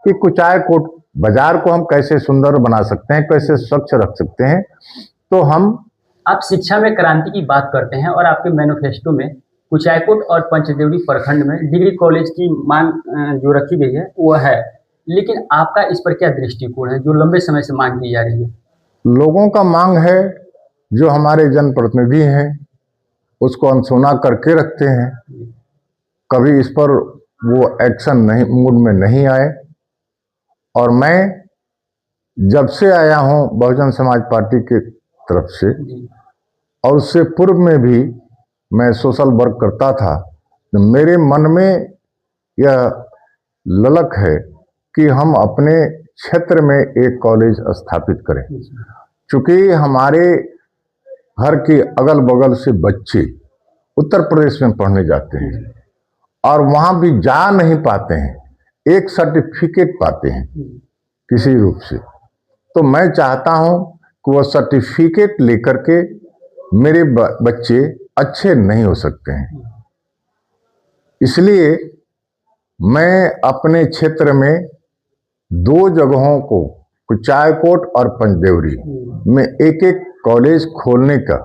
कि कुचायकोट बाजार को हम कैसे सुंदर बना सकते हैं, कैसे स्वच्छ रख सकते हैं। तो हम आप शिक्षा में क्रांति की बात करते हैं और आपके मैनिफेस्टो में कुचायकोट और पंचदेवरी प्रखंड में डिग्री कॉलेज की मांग जो रखी गई है वो है, लेकिन आपका इस पर क्या दृष्टिकोण है जो लंबे समय से मांग की जा रही है? लोगों का मांग है, जो हमारे जनप्रतिनिधि हैं उसको अनसुना करके रखते हैं, कभी इस पर वो एक्शन नहीं मूड में नहीं आए। और मैं जब से आया हूं बहुजन समाज पार्टी की तरफ से, और उससे पूर्व में भी मैं सोशल वर्क करता था, तो मेरे मन में यह ललक है कि हम अपने क्षेत्र में एक कॉलेज स्थापित करें। चूंकि हमारे घर के अगल बगल से बच्चे उत्तर प्रदेश में पढ़ने जाते हैं और वहाँ भी जा नहीं पाते हैं, एक सर्टिफिकेट पाते हैं किसी रूप से। तो मैं चाहता हूँ कि वह सर्टिफिकेट लेकर के मेरे बच्चे अच्छे नहीं हो सकते हैं। इसलिए मैं अपने क्षेत्र में 2 जगहों को, कुचायकोट और पंचदेवरी में एक एक कॉलेज खोलने का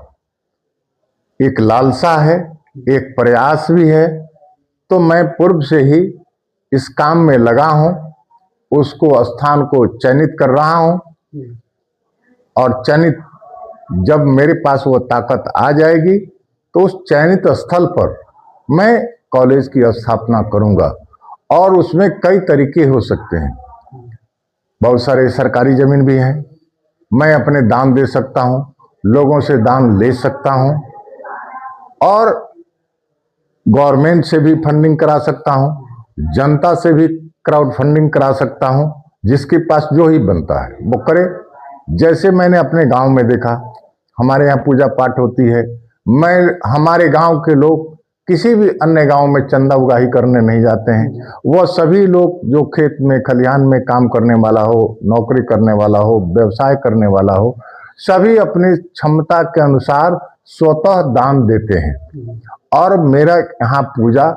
एक लालसा है, एक प्रयास भी है। तो मैं पूर्व से ही इस काम में लगा हूं, उसको स्थान को चयनित कर रहा हूं, और चयनित जब मेरे पास वो ताकत आ जाएगी तो उस चयनित स्थल पर मैं कॉलेज की स्थापना करूंगा। और उसमें कई तरीके हो सकते हैं, बहुत सारे सरकारी जमीन भी हैं, मैं अपने दान दे सकता हूं, लोगों से दान ले सकता हूं, और गवर्नमेंट से भी फंडिंग करा सकता हूं, जनता से भी क्राउड फंडिंग करा सकता हूं। जिसके पास जो ही बनता है वो करे। जैसे मैंने अपने गांव में देखा, हमारे यहाँ पूजा पाठ होती है, हमारे गांव के लोग किसी भी अन्य गांव में चंदा उगाही करने नहीं जाते हैं। वह सभी लोग जो खेत में खलिहान में काम करने वाला हो, नौकरी करने वाला हो, व्यवसाय करने वाला हो, सभी अपनी क्षमता के अनुसार स्वतः दान देते हैं। और मेरा यहाँ पूजा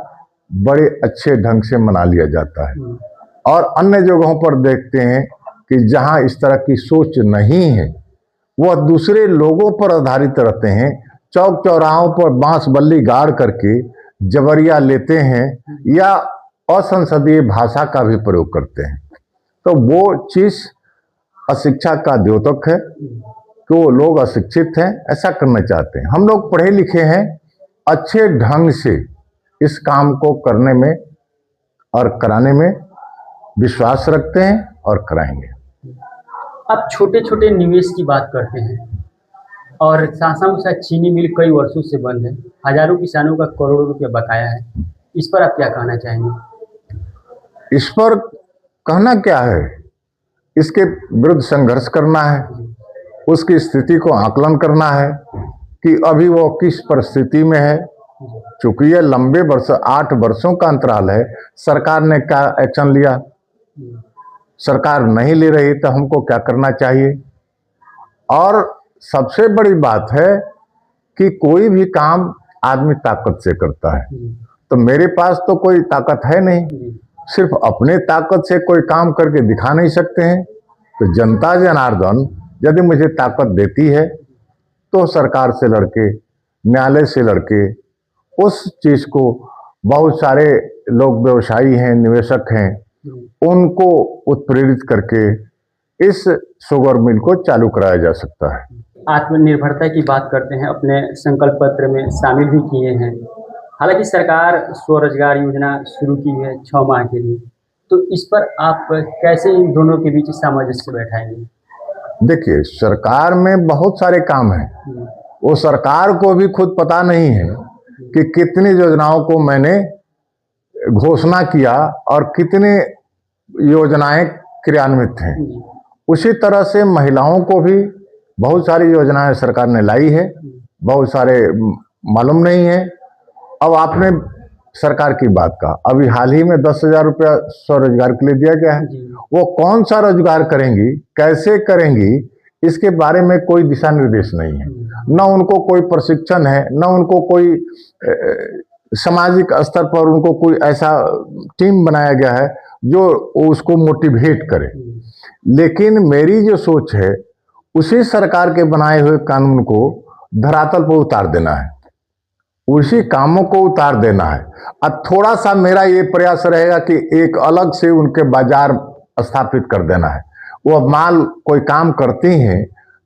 बड़े अच्छे ढंग से मना लिया जाता है। और अन्य जगहों पर देखते हैं कि जहाँ इस तरह की सोच नहीं है, वह दूसरे लोगों पर आधारित रहते हैं, चौक चौराहों पर बांस बल्ली गाड़ करके जबरिया लेते हैं या असंसदीय भाषा का भी प्रयोग करते हैं। तो वो चीज अशिक्षा का द्योतक है कि वो लोग अशिक्षित हैं, ऐसा करना चाहते हैं। हम लोग पढ़े लिखे हैं, अच्छे ढंग से इस काम को करने में और कराने में विश्वास रखते हैं और कराएंगे। आप छोटे छोटे निवेश की बात करते हैं और सासाराम का चीनी मिल कई वर्षों से बंद है, हजारों किसानों का करोड़ों रुपया बकाया है, इस पर आप क्या कहना चाहेंगे? इस पर कहना क्या है, इसके विरुद्ध संघर्ष करना है, उसकी स्थिति को आकलन करना है कि अभी वो किस परिस्थिति में है। चूंकि यह लंबे वर्ष 8 वर्षों का अंतराल है, सरकार ने क्या एक्शन लिया, सरकार नहीं ले रही तो हमको क्या करना चाहिए। और सबसे बड़ी बात है कि कोई भी काम आदमी ताकत से करता है, तो मेरे पास तो कोई ताकत है नहीं, सिर्फ अपने ताकत से कोई काम करके दिखा नहीं सकते हैं। तो जनता जनार्दन यदि मुझे ताकत देती है तो सरकार से लड़के, न्यायालय से लड़के उस चीज को, बहुत सारे लोग व्यवसायी हैं, निवेशक हैं, उनको उत्प्रेरित करके इस शुगर मिल को चालू कराया जा सकता है। आत्मनिर्भरता की बात करते हैं, अपने संकल्प पत्र में शामिल भी किए हैं। हालांकि सरकार स्वरोजगार योजना शुरू की है 6 माह के लिए, तो इस पर आप कैसे इन दोनों के बीच सामंजस्य बैठाएंगे? देखिए, सरकार में बहुत सारे काम हैं, वो सरकार को भी खुद पता नहीं है कि कितनी योजनाओं को मैंने घोषणा किया और कितने योजनाएं क्रियान्वित हैं। उसी तरह से महिलाओं को भी बहुत सारी योजनाएं सरकार ने लाई है, बहुत सारे मालूम नहीं है। अब आपने सरकार की बात का, अभी हाल ही में 10,000 रुपया स्वरोजगार के लिए दिया गया है। वो कौन सा रोजगार करेंगी, कैसे करेंगी, इसके बारे में कोई दिशा निर्देश नहीं है। न उनको कोई प्रशिक्षण है, न उनको कोई सामाजिक स्तर पर उनको कोई ऐसा टीम बनाया गया है। जो उसको मोटिवेट करे। लेकिन मेरी जो सोच है, उसी सरकार के बनाए हुए कानून को धरातल पर उतार देना है, उसी कामों को उतार देना है। अब थोड़ा सा मेरा ये प्रयास रहेगा कि एक अलग से उनके बाजार स्थापित कर देना है। वो माल कोई काम करती हैं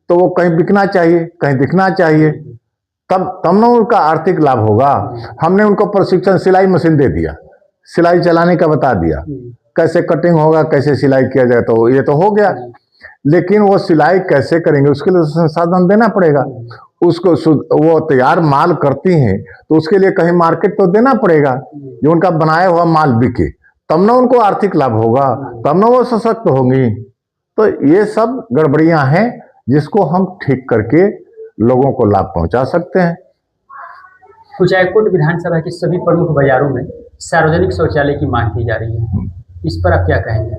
तो वो कहीं बिकना चाहिए, कहीं दिखना चाहिए, तब ना उनका आर्थिक लाभ होगा। हमने उनको प्रशिक्षण, सिलाई मशीन दे दिया, सिलाई चलाने का बता दिया, कैसे कटिंग होगा, कैसे सिलाई किया जाए, तो ये तो हो गया। लेकिन वो सिलाई कैसे करेंगे, उसके लिए संसाधन देना पड़ेगा। उसको वो तैयार माल करती हैं तो उसके लिए कहीं मार्केट तो देना पड़ेगा, जो उनका बनाया हुआ माल बिके, तब ना उनको आर्थिक लाभ होगा, तब ना वो सशक्त होंगी। तो ये सब गड़बड़ियां हैं जिसको हम ठीक करके लोगों को लाभ पहुंचा सकते हैं। कुचायकोट विधानसभा के सभी प्रमुख बाजारों में सार्वजनिक शौचालय की मांग की जा रही है, इस पर आप क्या कहेंगे?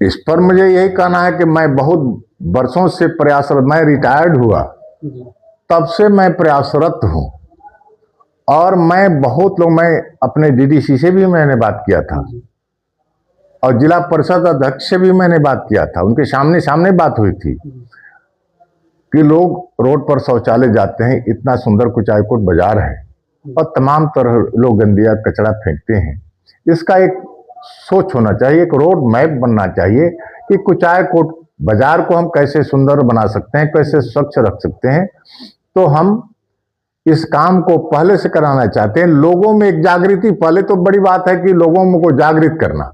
इस पर मुझे यही कहना है कि मैं बहुत वर्षों से प्रयासरत, मैं रिटायर्ड हुआ तब से मैं प्रयासरत हूँ, और मैं बहुत लोग, मैं अपने डीडीसी से भी मैंने बात किया था और जिला परिषद अध्यक्ष से भी मैंने बात किया था, उनके सामने सामने बात हुई थी कि लोग रोड पर शौचालय जाते हैं, इतना सुंदर कुचायकोट बाजार है और तमाम तरह लोग गंदिया कचरा फेंकते हैं। इसका एक सोच होना चाहिए, एक रोड मैप बनना चाहिए कि कुचायकोट बाजार को हम कैसे सुंदर बना सकते हैं, कैसे स्वच्छ रख सकते हैं। तो हम इस काम को पहले से कराना चाहते हैं। लोगों में एक जागृति, पहले तो बड़ी बात है कि लोगों को जागृत करना।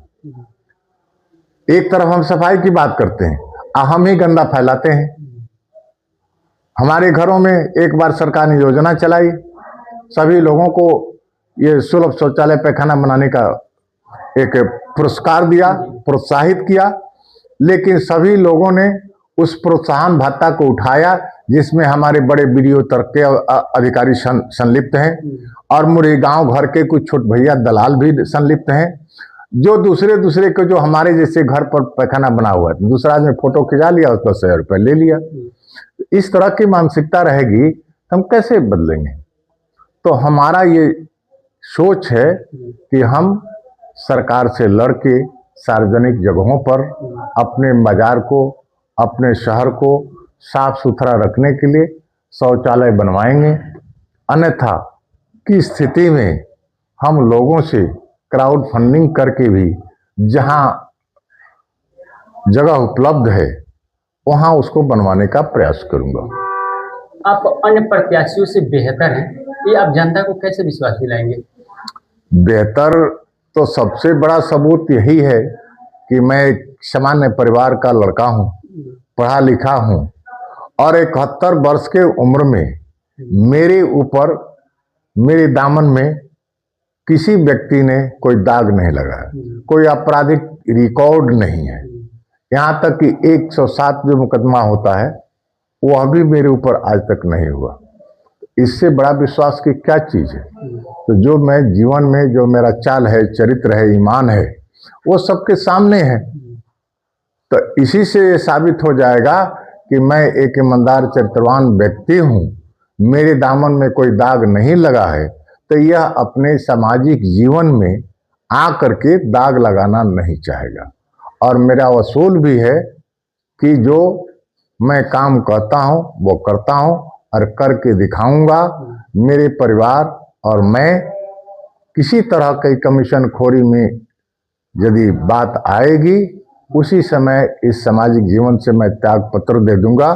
एक तरफ हम सफाई की बात करते हैं, हम ही गंदा फैलाते हैं। हमारे घरों में एक बार सरकार ने योजना चलाई, सभी लोगों को ये सुलभ शौचालय पैखाना बनाने का एक पुरस्कार दिया, प्रोत्साहित किया, लेकिन सभी लोगों ने उस प्रोत्साहन भत्ता को उठाया, जिसमें हमारे बड़े बीडीओ तक के अधिकारी संलिप्त हैं और मुझे गांव घर के कुछ छोट भैया दलाल भी संलिप्त हैं, जो दूसरे को, जो हमारे जैसे घर पर पैखाना बना हुआ है, दूसरा आदमी फोटो खिंचा लिया, उस पर 100 रुपये ले लिया। इस तरह की मानसिकता रहेगी, हम कैसे बदलेंगे? तो हमारा ये सोच है कि हम सरकार से लड़के सार्वजनिक जगहों पर अपने बाजार को, अपने शहर को साफ सुथरा रखने के लिए शौचालय बनवाएंगे। अन्यथा की स्थिति में हम लोगों से क्राउड फंडिंग करके भी जहां जगह उपलब्ध है वहां उसको बनवाने का प्रयास करूंगा। आप अन्य प्रत्याशियों से बेहतर हैं, ये आप जनता को कैसे विश्वास दिलाएंगे? बेहतर तो सबसे बड़ा सबूत यही है कि मैं एक सामान्य परिवार का लड़का हूँ, पढ़ा लिखा हूँ, और 71 वर्ष के उम्र में मेरे ऊपर, मेरे दामन में किसी व्यक्ति ने कोई दाग नहीं लगा है, कोई आपराधिक रिकॉर्ड नहीं है। यहाँ तक कि 107 जो मुकदमा होता है वह भी मेरे ऊपर आज तक नहीं हुआ। इससे बड़ा विश्वास की क्या चीज़ है? तो जो मैं जीवन में, जो मेरा चाल है, चरित्र है, ईमान है, वो सबके सामने है। तो इसी से ये साबित हो जाएगा कि मैं एक ईमानदार चरित्रवान व्यक्ति हूँ, मेरे दामन में कोई दाग नहीं लगा है। तो यह अपने सामाजिक जीवन में आकर के दाग लगाना नहीं चाहेगा। और मेरा वसूल भी है कि जो मैं काम करता हूँ वो करता हूँ और करके दिखाऊंगा। मेरे परिवार और मैं किसी तरह की कमीशन खोरी में यदि बात आएगी, उसी समय इस सामाजिक जीवन से मैं त्याग पत्र दे दूंगा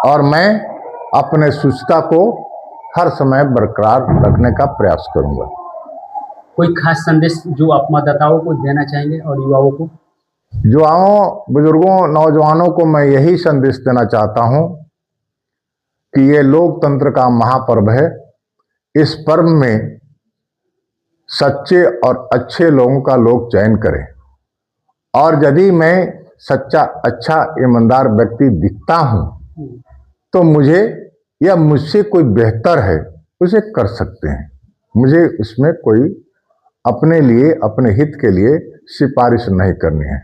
और मैं अपने शुचिता को हर समय बरकरार रखने का प्रयास करूंगा। कोई खास संदेश जो आप मतदाताओं को देना चाहेंगे और युवाओं को? युवाओं, बुजुर्गों, नौजवानों को मैं यही संदेश देना चाहता हूं कि ये लोकतंत्र का महापर्व है। इस पर्व में सच्चे और अच्छे लोगों का लोग चयन करें, और यदि मैं सच्चा, अच्छा, ईमानदार व्यक्ति दिखता हूं तो मुझे या मुझसे कोई बेहतर है उसे कर सकते हैं। मुझे उसमें कोई अपने लिए, अपने हित के लिए सिफारिश नहीं करनी है।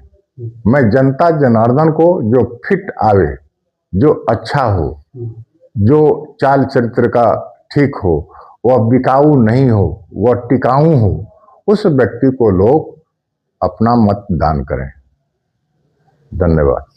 मैं जनता जनार्दन को जो फिट आवे, जो अच्छा हो, जो चाल चरित्र का ठीक हो, वह बिकाऊ नहीं हो, वह टिकाऊ हो, उस व्यक्ति को लोग अपना मत दान करें। धन्यवाद।